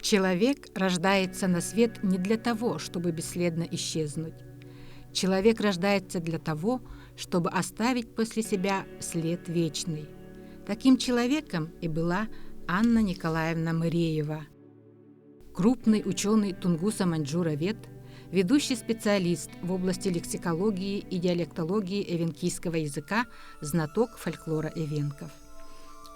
Человек рождается на свет не для того, чтобы бесследно исчезнуть. Человек рождается для того, чтобы оставить после себя след вечный. Таким человеком и была Анна Николаевна Мыреева, крупный ученый тунгуса-маньчжуровед, ведущий специалист в области лексикологии и диалектологии эвенкийского языка, знаток фольклора эвенков.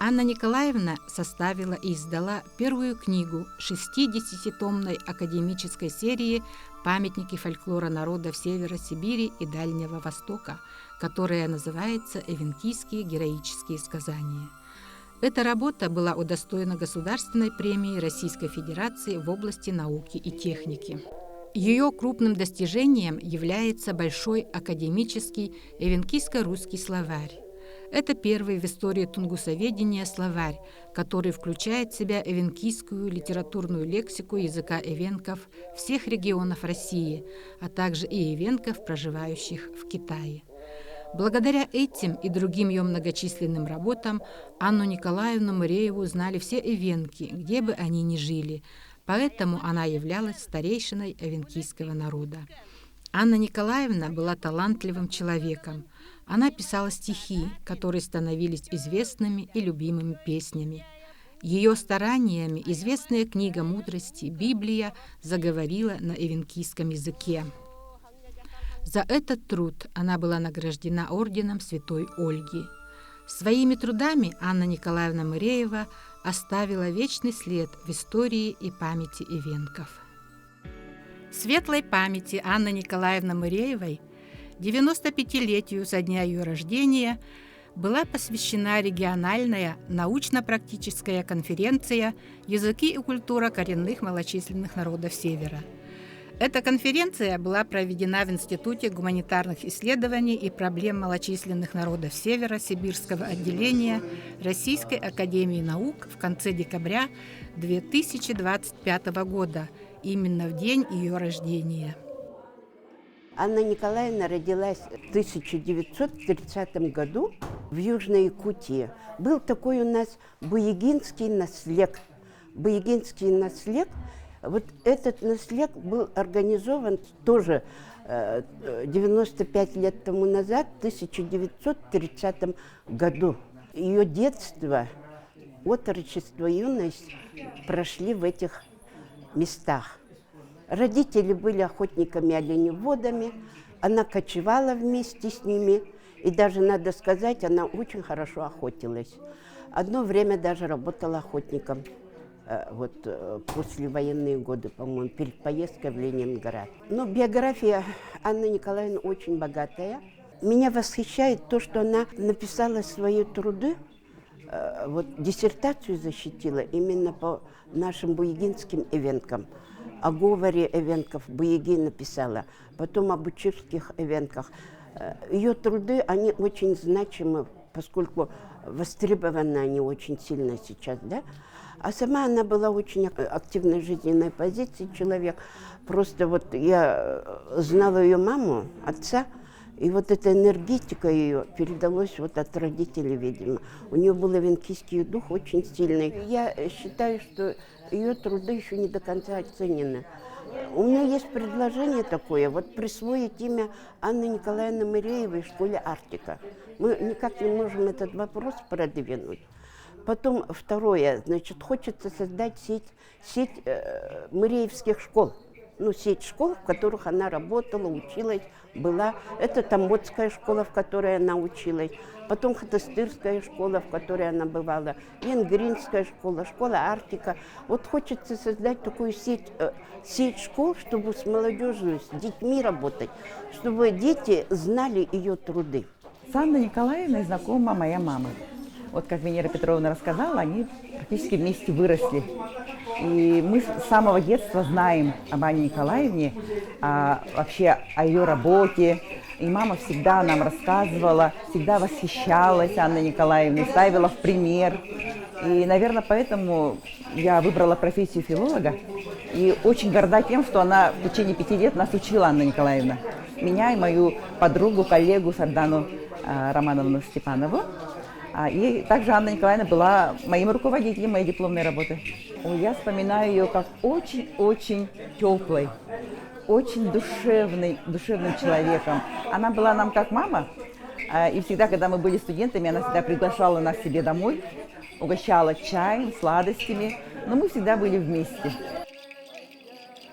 Анна Николаевна составила и издала первую книгу 60-томной академической серии «Памятники фольклора народов Севера Сибири и Дальнего Востока», которая называется «Эвенкийские героические сказания». Эта работа была удостоена Государственной премии Российской Федерации в области науки и техники. Ее крупным достижением является большой академический эвенкийско-русский словарь. Это первый в истории тунгусоведения словарь, который включает в себя эвенкийскую литературную лексику языка эвенков всех регионов России, а также и эвенков, проживающих в Китае. Благодаря этим и другим ее многочисленным работам Анну Николаевну Мырееву знали все эвенки, где бы они ни жили, поэтому она являлась старейшиной эвенкийского народа. Анна Николаевна была талантливым человеком. Она писала стихи, которые становились известными и любимыми песнями. Ее стараниями известная книга мудрости «Библия» заговорила на эвенкийском языке. За этот труд она была награждена орденом Святой Ольги. Своими трудами Анна Николаевна Мыреева оставила вечный след в истории и памяти эвенков. Светлой памяти Анны Николаевны Мыреевой 95-летию со дня ее рождения была посвящена региональная научно-практическая конференция «Языки и культура коренных малочисленных народов Севера». Эта конференция была проведена в Институте гуманитарных исследований и проблем малочисленных народов Севера Сибирского отделения Российской академии наук в конце декабря 2025 года, именно в день ее рождения. Анна Николаевна родилась в 1930 году в Южной Якутии. Был такой у нас буягинский наслег. Буягинский наслег. Вот этот наслег был организован тоже 95 лет тому назад, в 1930 году. Ее детство, отрочество, юность прошли в этих местах. Родители были охотниками-оленеводами, она кочевала вместе с ними, и даже, надо сказать, она очень хорошо охотилась. Одно время даже работала охотником. Вот послевоенные годы, по-моему, перед поездкой в Ленинград. Но биография Анны Николаевны очень богатая. Меня восхищает то, что она написала свои труды, вот диссертацию защитила именно по нашим буягинским эвенкам. О говоре эвенков буяги написала, потом об учебских эвенках. Ее труды, они очень значимы, поскольку востребованы они очень сильно сейчас, да? А сама она была очень активной жизненной позиции человек. Просто вот я знала ее маму, отца, и вот эта энергетика ее передалась вот от родителей, видимо. У нее был эвенкийский дух очень сильный. Я считаю, что ее труды еще не до конца оценены. У меня есть предложение такое, вот присвоить имя Анны Николаевны Мыреевой в школе Арктика. Мы никак не можем этот вопрос продвинуть. Потом второе, значит, хочется создать сеть мыреевских школ. Ну, сеть школ, в которых она работала, училась, была. Это Тамботская школа, в которой она училась. Потом Хатастырская школа, в которой она бывала. Янгринская школа, школа Арктика. Вот хочется создать такую сеть школ, чтобы с молодежью, с детьми работать, чтобы дети знали ее труды. С Анной Николаевной знакома моя мама. Вот как Венера Петровна рассказала, они практически вместе выросли. И мы с самого детства знаем об Анне Николаевне, вообще о ее работе. И мама всегда нам рассказывала, всегда восхищалась Анной Николаевной, ставила в пример. И, наверное, поэтому я выбрала профессию филолога. И очень горда тем, что она в течение 5 лет нас учила, Анна Николаевна. Меня и мою подругу, коллегу Сардану Романовну Степанову. И также Анна Николаевна была моим руководителем моей дипломной работы. Я вспоминаю ее как очень-очень теплой, очень душевным человеком. Она была нам как мама, и всегда, когда мы были студентами, она всегда приглашала нас к себе домой, угощала чаем, сладостями, но мы всегда были вместе.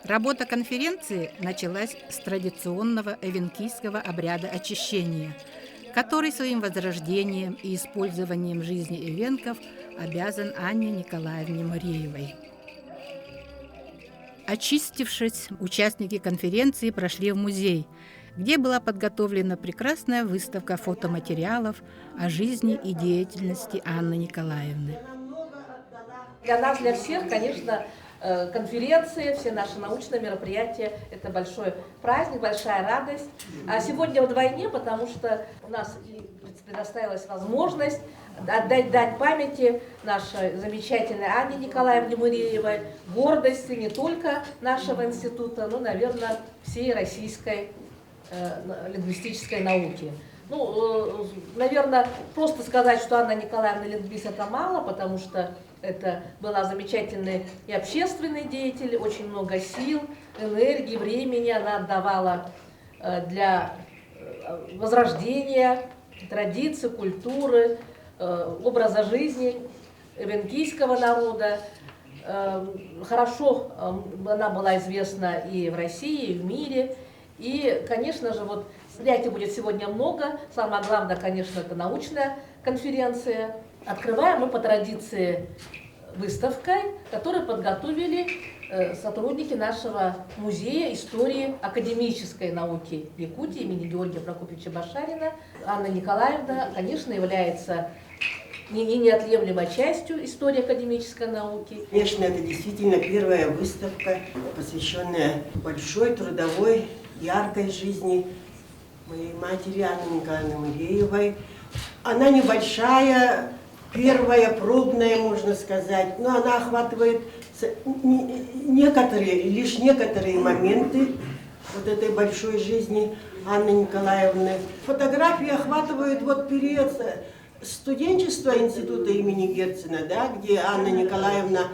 Работа конференции началась с традиционного эвенкийского обряда очищения, который своим возрождением и использованием жизни эвенков обязан Анне Николаевне Муреевой. Очистившись, участники конференции прошли в музей, где была подготовлена прекрасная выставка фотоматериалов о жизни и деятельности Анны Николаевны. Для нас, для всех, конечно, конференции, все наши научные мероприятия – это большой праздник, большая радость. А сегодня вдвойне, потому что у нас и предоставилась возможность отдать дань памяти нашей замечательной Анне Николаевне Муреевой, гордости не только нашего института, но, наверное, всей российской лингвистической науки. Наверное, просто сказать, что Анна Николаевна лингвист – это мало, потому что это была замечательный и общественный деятель, очень много сил, энергии, времени она отдавала для возрождения традиций, культуры, образа жизни эвенкийского народа. Хорошо она была известна и в России, и в мире. И, конечно же, мероприятий будет сегодня много. Самое главное, конечно, это научная конференция. Открываем мы по традиции выставкой, которую подготовили сотрудники нашего музея истории академической науки Якутии имени Георгия Прокопьевича Башарина. Анна Николаевна, конечно, является неотъемлемой частью истории академической науки. Конечно, это действительно первая выставка, посвященная большой, трудовой, яркой жизни моей матери Анны Николаевны Муреевой. Она небольшая, первая, пробная, можно сказать, но она охватывает лишь некоторые моменты этой большой жизни Анны Николаевны. Фотографии охватывают период студенчества института имени Герцена, где Анна Николаевна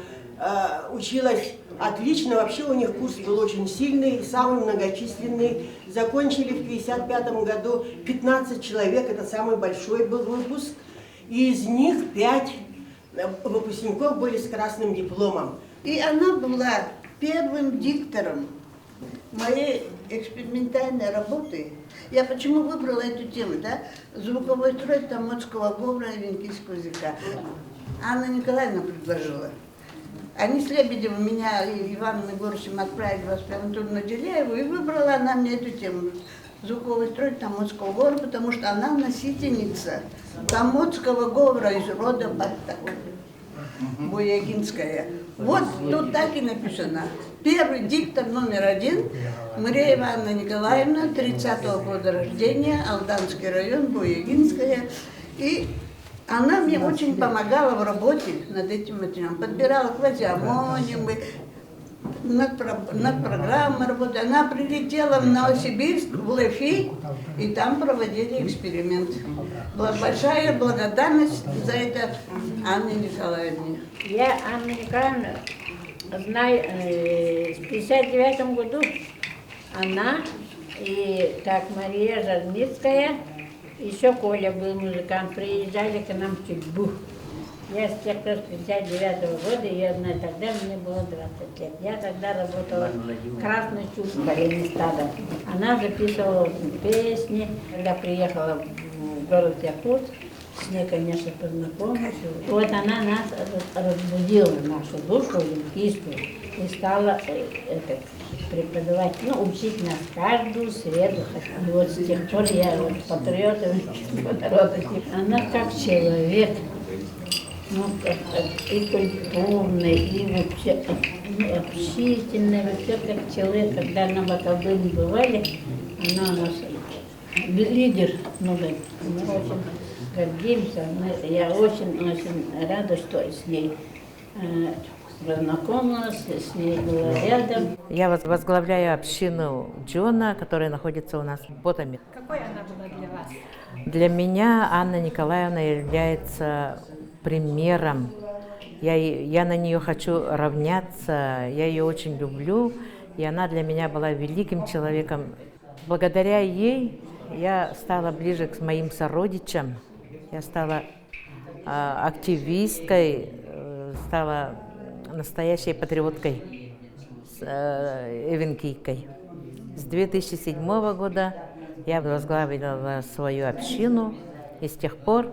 училась отлично, вообще у них курс был очень сильный, самый многочисленный. Закончили в 1955 году 15 человек, это самый большой был выпуск. И из них 5 выпускников были с красным дипломом. И она была первым диктором моей экспериментальной работы. Я почему выбрала эту тему, звуковой строй тамодского говора и эвенкийского языка. Анна Николаевна предложила. Они с Лебедевым меня и Иваном Егоровичем отправили в аспирантуру на Деляеву, и выбрала она мне эту тему. Звуковой строй тамодского говора, потому что она носительница тамодского говора из рода Баттак, Буягинская. Тут так и написано. Первый диктор номер 1, Муреева Анна Николаевна, 30-го года рождения, Алданский район, Буягинская. И она мне очень помогала в работе над этим материалом. Подбирала квазиомонимы, над программой работы. Она прилетела в Новосибирск, в ЛЭФИ, и там проводили эксперимент. Была большая благодарность за это Анне Николаевне. Я Анну Николаевну знаю в 1959 году. Она и Мария Жарницкая, еще Коля был музыкант, приезжали к нам в Тюльбу. Я с тех пор, с 1959 года, я знаю, тогда мне было 20 лет. Я тогда работала в Красной Чушке стада. Она записывала песни. Когда приехала в город Якутск, с ней, конечно, познакомилась. Она нас разбудила, нашу душу олимпийскую, и стала преподавать, учить нас каждую среду. И с тех пор я патриот народа. Она как человек. И культурный, и вообще общительный, вообще как человек, когда на Бакалдыне бывали, она у нас лидер, мы очень гордимся, я очень рада, что с ней познакомилась, с ней была рядом. Я возглавляю общину Джона, которая находится у нас в Ботаме. Какой она была для вас? Для меня Анна Николаевна является примером. Я на нее хочу равняться, я ее очень люблю, и она для меня была великим человеком. Благодаря ей я стала ближе к моим сородичам, я стала активисткой, стала настоящей патриоткой, эвенкийкой. С 2007 года я возглавила свою общину, и с тех пор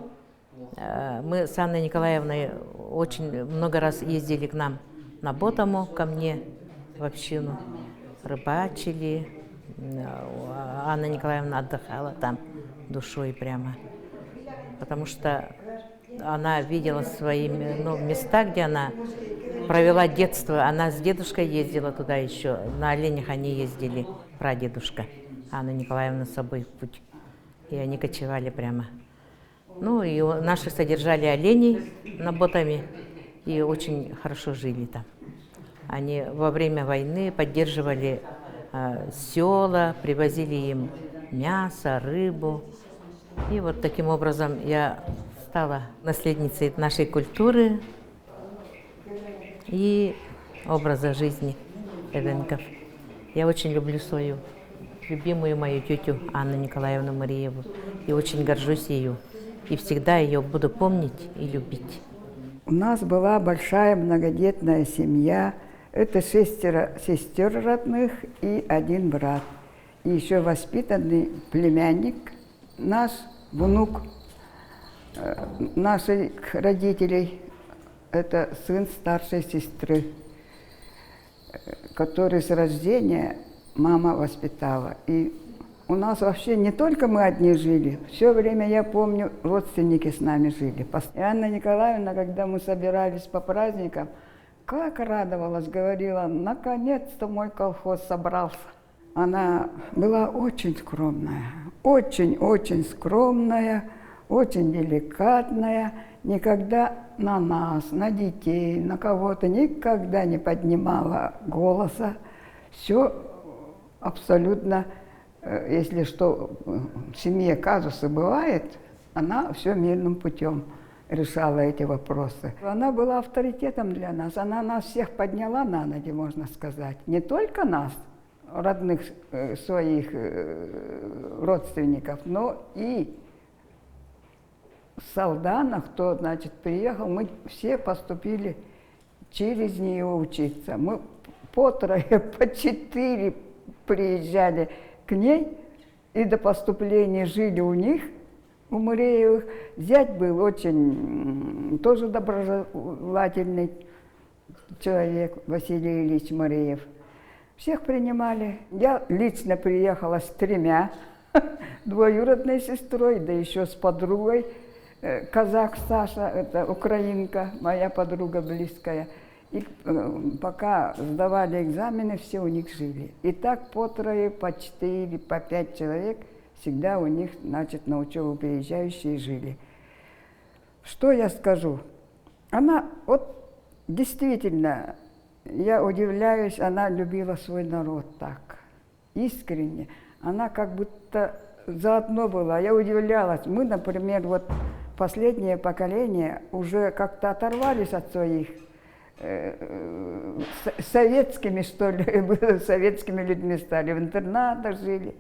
мы с Анной Николаевной очень много раз ездили к нам на Ботому, ко мне в общину, рыбачили. Анна Николаевна отдыхала там душой прямо, потому что она видела свои места, где она провела детство. Она с дедушкой ездила туда еще, на оленях они ездили, прадедушка. Анна Николаевна с собой в путь, и они кочевали прямо. Ну и наши содержали оленей на Ботами и очень хорошо жили там. Они во время войны поддерживали села, привозили им мясо, рыбу. И вот таким образом я стала наследницей нашей культуры и образа жизни эвенков. Я очень люблю свою любимую мою тетю Анну Николаевну Мариеву и очень горжусь ею. И всегда ее буду помнить и любить. У нас была большая многодетная семья. Это 6 сестер родных и 1 брат. И еще воспитанный племянник, наш внук наших родителей. Это сын старшей сестры, который с рождения мама воспитала. И у нас вообще не только мы одни жили, все время, я помню, родственники с нами жили. И Анна Николаевна, когда мы собирались по праздникам, как радовалась, говорила: наконец-то мой колхоз собрался. Она была очень скромная, очень-очень скромная, очень деликатная, никогда на нас, на детей, на кого-то никогда не поднимала голоса. Все абсолютно, если что, в семье казусы бывает, она все мирным путем решала эти вопросы. Она была авторитетом для нас, она нас всех подняла на ноги, можно сказать. Не только нас, родных своих родственников, но и Салдана, кто, значит, приехал, мы все поступили через нее учиться. Мы по 3, по 4 приезжали к ней и до поступления жили у них, у Муреевых. Зять был очень тоже доброжелательный человек, Василий Ильич Муреев. Всех принимали. Я лично приехала с 3 двоюродной сестрой, да еще с подругой. Казак Саша, это украинка, моя подруга близкая. И пока сдавали экзамены, все у них жили. И так по 3, по 4, по 5 человек всегда у них, значит, на учебу приезжающие жили. Что я скажу? Она, вот действительно, я удивляюсь, она любила свой народ так, искренне. Она как будто заодно была. Я удивлялась. Мы, например, вот последнее поколение уже как-то оторвались от своих советскими, что ли, советскими людьми стали, в интернатах жили,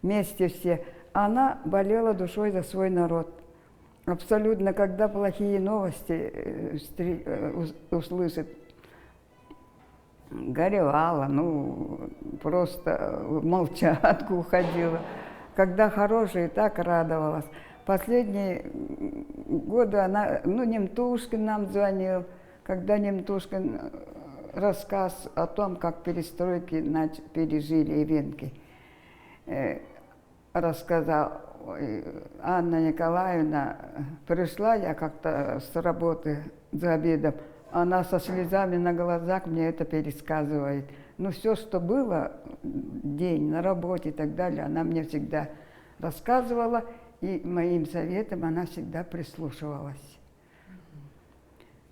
вместе все. Она болела душой за свой народ. Абсолютно, когда плохие новости услышит, горевала, ну, просто в молчатку уходила. Когда хорошие, так радовалась. Последние годы она, ну, Немтушкин нам звонил, когда Немтушкин рассказ о том, как перестройки пережили эвенки, рассказал. Анна Николаевна пришла, я как-то с работы за обедом, она со слезами на глазах мне это пересказывает. Ну, все, что было, день на работе и так далее, она мне всегда рассказывала, и моим советам она всегда прислушивалась.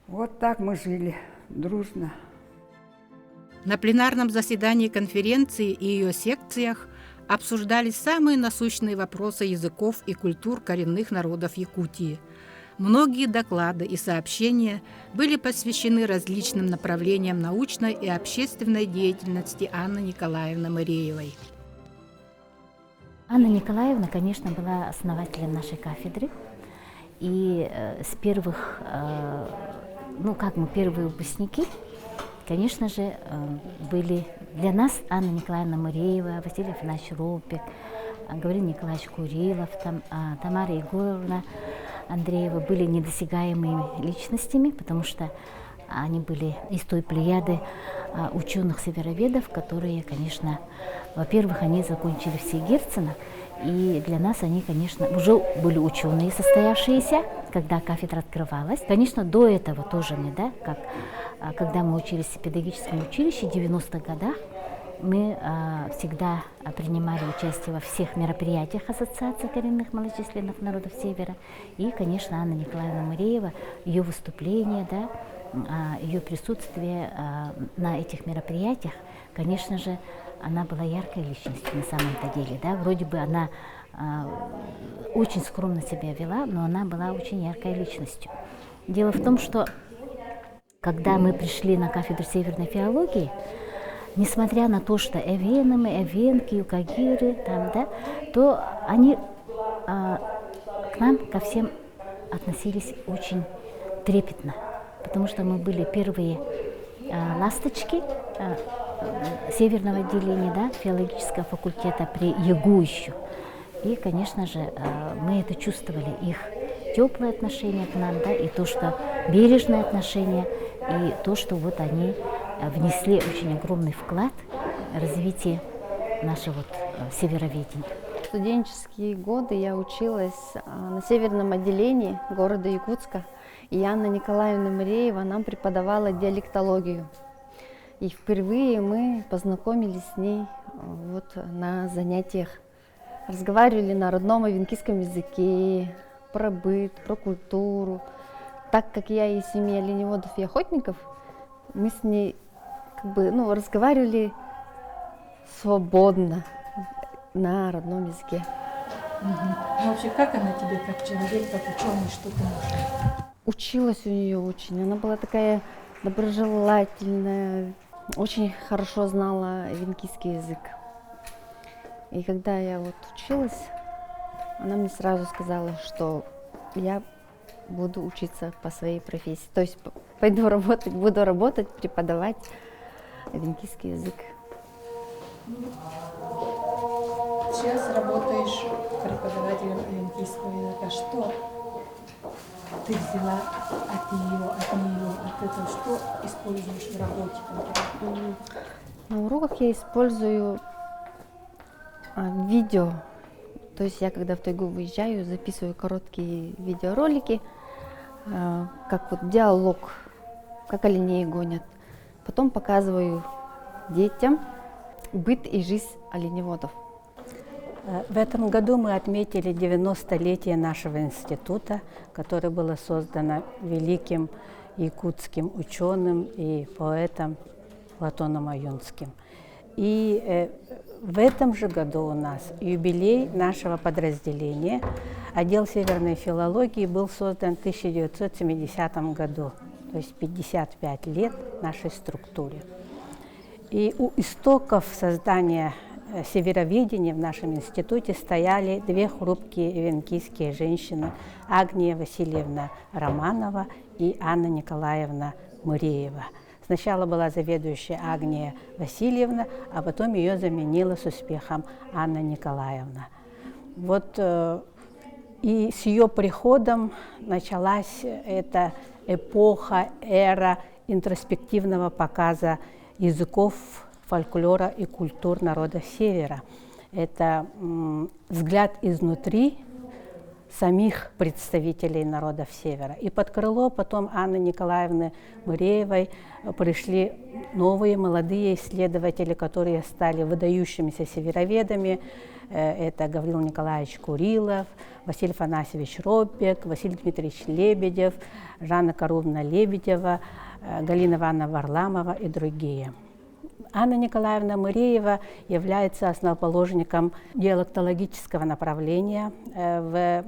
Вот так мы жили, дружно. На пленарном заседании конференции и ее секциях обсуждались самые насущные вопросы языков и культур коренных народов Якутии. Многие доклады и сообщения были посвящены различным направлениям научной и общественной деятельности Анны Николаевны Мыреевой. Анна Николаевна, конечно, была основателем нашей кафедры. И с первых, первые выпускники, конечно же, были для нас Анна Николаевна Мыреева, Василий Афанасьевич Ропик, Гаврил Николаевич Курилов, Тамара Егоровна Андреева были недосягаемыми личностями, потому что они были из той плеяды ученых-североведов, которые, конечно, во-первых, они закончили все Герцена, и для нас они, конечно, уже были ученые состоявшиеся, когда кафедра открывалась. Конечно, до этого тоже мы, когда мы учились в педагогическом училище в 90-х годах, мы всегда принимали участие во всех мероприятиях Ассоциации коренных малочисленных народов Севера. И, конечно, Анна Николаевна Мыреева, ее выступление, ее присутствие на этих мероприятиях, конечно же, она была яркой личностью на самом-то деле. Вроде бы она очень скромно себя вела, но она была очень яркой личностью. Дело в том, что когда мы пришли на кафедру северной филологии, несмотря на то, что эвены, эвенки, юкагиры, то они к нам, ко всем относились очень трепетно, потому что мы были первые ласточки северного отделения, филологического факультета при ЕГУ еще. И, конечно же, мы это чувствовали, их теплое отношение к нам, и то, что бережное отношение, и то, что вот они внесли очень огромный вклад в развитие нашего североведения. В студенческие годы я училась на северном отделении города Якутска, и Анна Николаевна Мыреева нам преподавала диалектологию. И впервые мы познакомились с ней на занятиях. Разговаривали на родном авенкийском языке, про быт, про культуру. Так как я из семьи оленеводов и охотников, мы с ней разговаривали свободно на родном языке. Ну, вообще, как она тебе, как человек, как ученый, что ты можешь? Училась у нее очень. Она была такая доброжелательная, очень хорошо знала авенкийский язык. И когда я училась, она мне сразу сказала, что я буду учиться по своей профессии. То есть буду работать, преподавать авенкийский язык. Сейчас работаешь преподавателем авенкийского языка. Что ты взяла от нее, от этого? Что используешь в работе конкретно? На уроках я использую видео. То есть я, когда в тайгу выезжаю, записываю короткие видеоролики, как диалог, как оленей гонят. Потом показываю детям быт и жизнь оленеводов. В этом году мы отметили 90-летие нашего института, которое было создано великим якутским ученым и поэтом Платоном Аюнским. И в этом же году у нас юбилей нашего подразделения. Отдел северной филологии был создан в 1970 году, то есть 55 лет нашей структуре. И у истоков создания североведения в нашем институте стояли две хрупкие авенкийские женщины: Агния Васильевна Романова и Анна Николаевна Мыреева. Сначала была заведующая Агния Васильевна, а потом ее заменила с успехом Анна Николаевна. И с ее приходом началась эта эпоха, эра интроспективного показа языков, фольклора и культур народов Севера. Это взгляд изнутри самих представителей народов Севера. И под крыло потом Анны Николаевны Мыреевой пришли новые молодые исследователи, которые стали выдающимися североведами. Это Гаврил Николаевич Курилов, Василий Афанасьевич Ропик, Василий Дмитриевич Лебедев, Жанна Карувна Лебедева, Галина Ивановна Варламова и другие. Анна Николаевна Мыреева является основоположником диалектологического направления в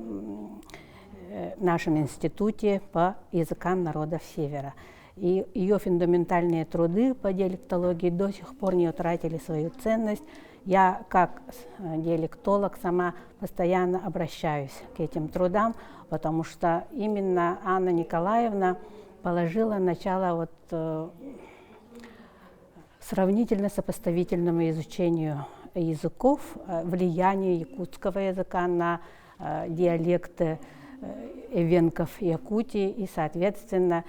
нашем институте по языкам народов Севера. И ее фундаментальные труды по диалектологии до сих пор не утратили свою ценность. Я, как диалектолог, сама постоянно обращаюсь к этим трудам, потому что именно Анна Николаевна положила начало сравнительно-сопоставительному изучению языков, влиянию якутского языка на диалекты эвенков Якутии, и, соответственно,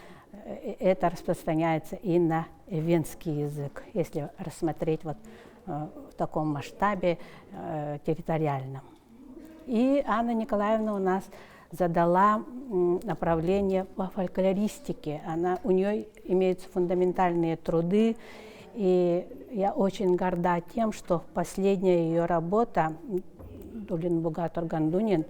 это распространяется и на эвенский язык, если рассмотреть в таком масштабе территориальном. И Анна Николаевна у нас задала направление по фольклористике. У нее имеются фундаментальные труды, и я очень горда тем, что последняя ее работа «Дулин Бугатор Гандунин»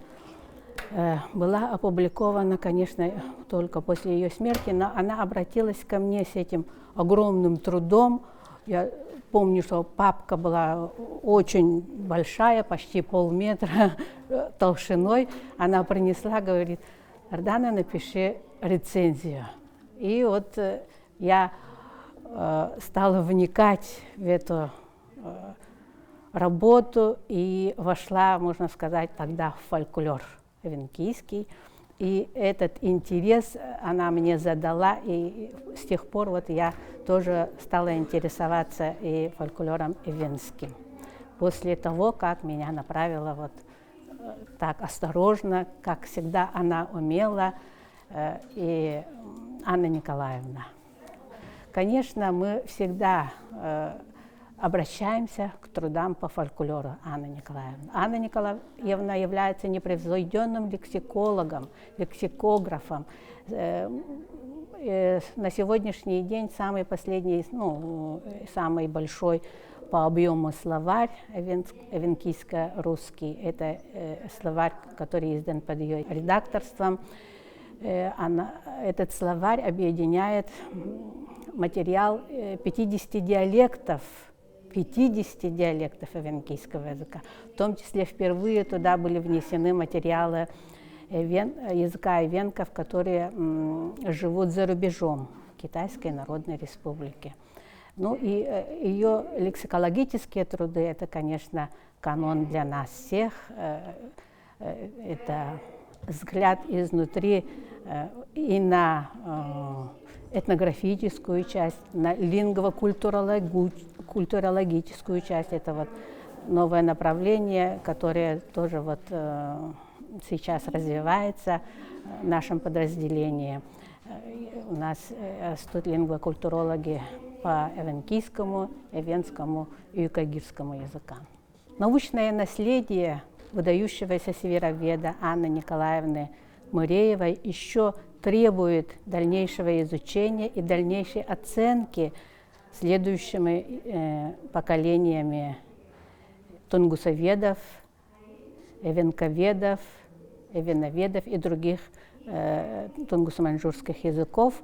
была опубликована, конечно, только после ее смерти, но она обратилась ко мне с этим огромным трудом. Я помню, что папка была очень большая, почти полметра толщиной. Она принесла, говорит: «Ардана, напиши рецензию». И вот я стала вникать в эту работу и вошла, можно сказать, тогда в фольклор эвенкийский. И этот интерес она мне задала, и с тех пор я тоже стала интересоваться и фольклором эвенским. После того, как меня направила так осторожно, как всегда она умела, и Анна Николаевна. Конечно, мы всегда обращаемся к трудам по фольклору Анны Николаевны. Анна Николаевна является непревзойденным лексикологом, лексикографом. На сегодняшний день самый последний, самый большой по объему словарь эвенкийско-русский. Это словарь, который издан под ее редакторством. Этот словарь объединяет материал 50 диалектов эвенкийского языка. В том числе впервые туда были внесены материалы языка эвенков, которые живут за рубежом в Китайской Народной Республике. Ну и ее лексикологические труды – это, конечно, канон для нас всех. Это взгляд изнутри и на этнографическую часть, на лингвокультурологическую часть. Это новое направление, которое тоже сейчас развивается в нашем подразделении. У нас растут лингвокультурологи по эвенкийскому, эвенскому и юкагирскому языкам. Научное наследие выдающегося североведа Анны Николаевны Мыреевой еще требует дальнейшего изучения и дальнейшей оценки следующими поколениями тунгусоведов, эвенковедов, эвеноведов и других тунгусо-маньчжурских языков,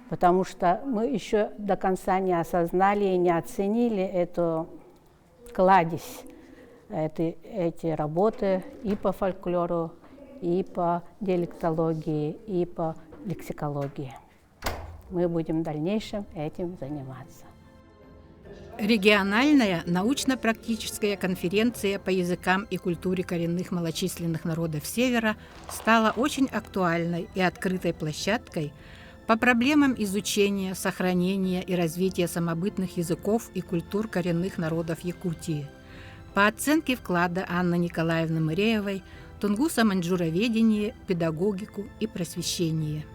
потому что мы еще до конца не осознали и не оценили эту кладезь, эти работы и по фольклору, и по диалектологии, и по лексикологии. Мы будем в дальнейшем этим заниматься. Региональная научно-практическая конференция по языкам и культуре коренных малочисленных народов Севера стала очень актуальной и открытой площадкой по проблемам изучения, сохранения и развития самобытных языков и культур коренных народов Якутии. По оценке вклада Анны Николаевны Мыреевой, тунгусо-маньчжуроведение, педагогику и просвещение.